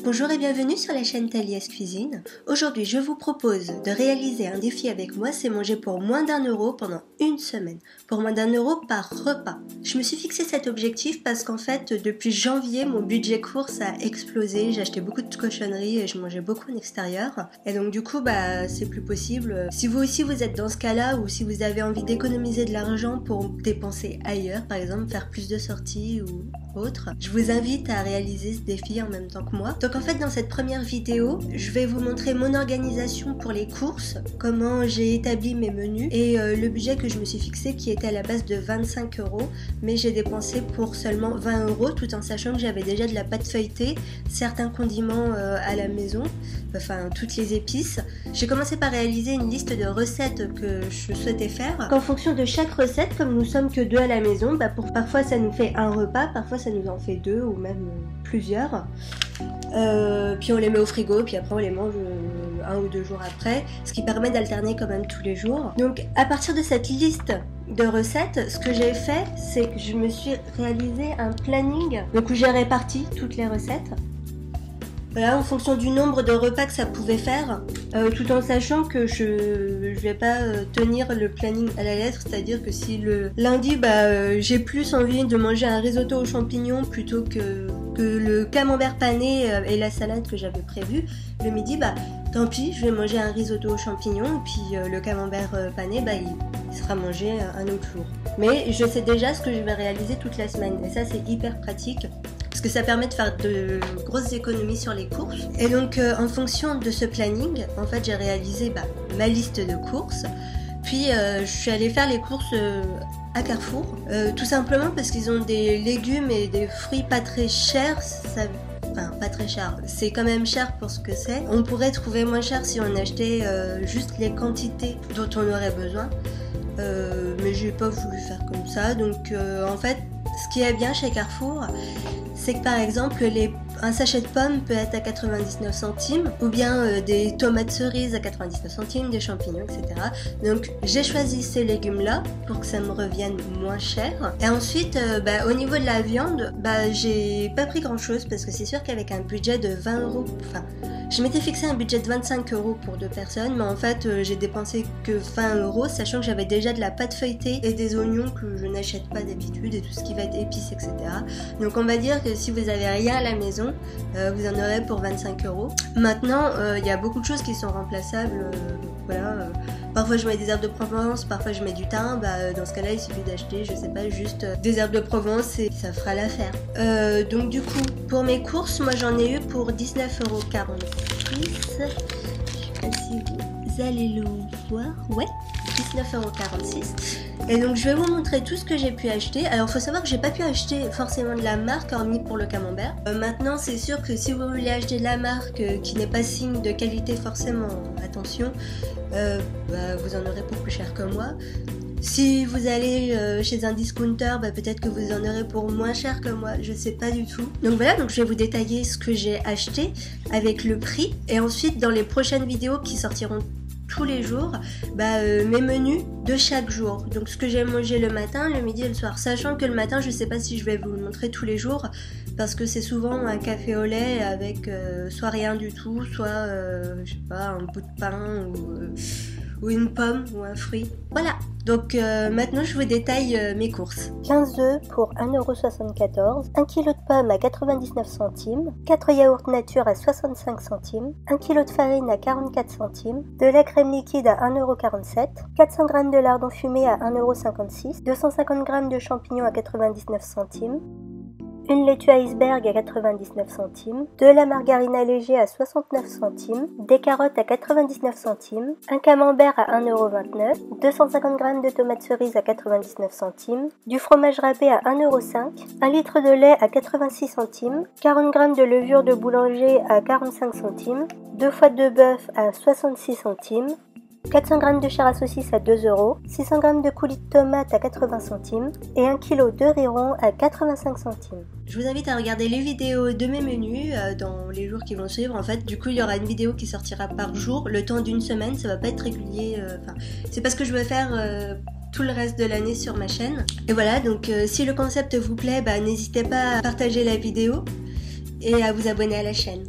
Bonjour et bienvenue sur la chaîne Taliès Cuisine. Aujourd'hui, je vous propose de réaliser un défi avec moi, c'est manger pour moins d'1 € pendant une semaine. Pour moins d'1 € par repas. Je me suis fixé cet objectif parce qu'en fait, depuis janvier, mon budget course a explosé. J'ai acheté beaucoup de cochonneries et je mangeais beaucoup en extérieur. Et donc du coup, c'est plus possible. Si vous aussi vous êtes dans ce cas-là ou si vous avez envie d'économiser de l'argent pour dépenser ailleurs, par exemple faire plus de sorties ou autre, je vous invite à réaliser ce défi en même temps que moi. Donc en fait dans cette première vidéo, je vais vous montrer mon organisation pour les courses, comment j'ai établi mes menus et le budget que je me suis fixé qui était à la base de 25 €, mais j'ai dépensé pour seulement 20 € tout en sachant que j'avais déjà de la pâte feuilletée, certains condiments à la maison, enfin toutes les épices. J'ai commencé par réaliser une liste de recettes que je souhaitais faire. En fonction de chaque recette, comme nous sommes que 2 à la maison, parfois ça nous fait un repas, parfois ça nous en fait 2 ou même plusieurs. Puis on les met au frigo, puis après on les mange 1 ou 2 jours après, ce qui permet d'alterner quand même tous les jours. Donc à partir de cette liste de recettes, ce que j'ai fait, c'est que je me suis réalisé un planning donc où j'ai réparti toutes les recettes. Voilà, en fonction du nombre de repas que ça pouvait faire, tout en sachant que je vais pas tenir le planning à la lettre, c'est-à-dire que si le lundi j'ai plus envie de manger un risotto aux champignons plutôt que le camembert pané et la salade que j'avais prévu, le midi tant pis, je vais manger un risotto aux champignons et puis le camembert pané il sera mangé un autre jour. Mais je sais déjà ce que je vais réaliser toute la semaine et ça c'est hyper pratique. Parce que ça permet de faire de grosses économies sur les courses. Et donc en fonction de ce planning, en fait j'ai réalisé ma liste de courses. Puis je suis allée faire les courses à Carrefour. Tout simplement parce qu'ils ont des légumes et des fruits pas très chers. Enfin pas très cher, c'est quand même cher pour ce que c'est. On pourrait trouver moins cher si on achetait juste les quantités dont on aurait besoin. Mais j'ai pas voulu faire comme ça. Donc en fait, ce qui est bien chez Carrefour, c'est que par exemple un sachet de pommes peut être à 99 centimes ou bien des tomates cerises à 99 centimes, des champignons, etc. Donc j'ai choisi ces légumes là pour que ça me revienne moins cher. Et ensuite au niveau de la viande, j'ai pas pris grand chose parce que c'est sûr qu'avec un budget de 20 €, je m'étais fixé un budget de 25 € pour 2 personnes, mais en fait j'ai dépensé que 20 €, sachant que j'avais déjà de la pâte feuilletée et des oignons que je n'achète pas d'habitude et tout ce qui va être épices, etc. Donc on va dire que si vous avez rien à la maison, vous en aurez pour 25 €. Maintenant, il y a beaucoup de choses qui sont remplaçables, parfois je mets des herbes de Provence, parfois je mets du thym, dans ce cas-là il suffit d'acheter, je sais pas, juste des herbes de Provence et ça fera l'affaire. Donc du coup, pour mes courses, moi j'en ai eu pour 19,46 €. Je sais pas si vous allez le voir, ouais, 19,46 €. Et donc je vais vous montrer tout ce que j'ai pu acheter. Alors il faut savoir que j'ai pas pu acheter forcément de la marque, hormis pour le camembert. Maintenant c'est sûr que si vous voulez acheter de la marque qui n'est pas signe de qualité forcément, attention, vous en aurez pour plus cher que moi. Si vous allez chez un discounter, peut-être que vous en aurez pour moins cher que moi, je sais pas du tout. Donc voilà, donc je vais vous détailler ce que j'ai acheté avec le prix. Et ensuite, dans les prochaines vidéos qui sortiront tous les jours, mes menus de chaque jour. Donc ce que j'ai mangé le matin, le midi et le soir. Sachant que le matin, je sais pas si je vais vous le montrer tous les jours, parce que c'est souvent un café au lait avec soit rien du tout, soit je sais pas, un bout de pain ou une pomme ou un fruit. Voilà, donc maintenant je vous détaille mes courses. 15 œufs pour 1,74 €, 1 kg de pommes à 99 centimes, 4 yaourts nature à 65 centimes, 1 kg de farine à 44 centimes, de la crème liquide à 1,47 €, 400 g de lardons fumés à 1,56 €, 250 g de champignons à 99 centimes, une laitue iceberg à 99 centimes, de la margarine allégée à 69 centimes, des carottes à 99 centimes, un camembert à 1,29 €, 250 g de tomates cerises à 99 centimes, du fromage râpé à 1,05 €, 1 litre de lait à 86 centimes, 40 g de levure de boulanger à 45 centimes, 2 fois de bœuf à 66 centimes, 400 g de chair à saucisse à 2 €, 600 g de coulis de tomates à 80 centimes et 1 kg de riz rond à 85 centimes. Je vous invite à regarder les vidéos de mes menus dans les jours qui vont suivre. En fait, du coup, il y aura une vidéo qui sortira par jour, le temps d'une semaine. Ça va pas être régulier. C'est parce que je veux faire tout le reste de l'année sur ma chaîne. Et voilà, donc si le concept vous plaît, n'hésitez pas à partager la vidéo et à vous abonner à la chaîne.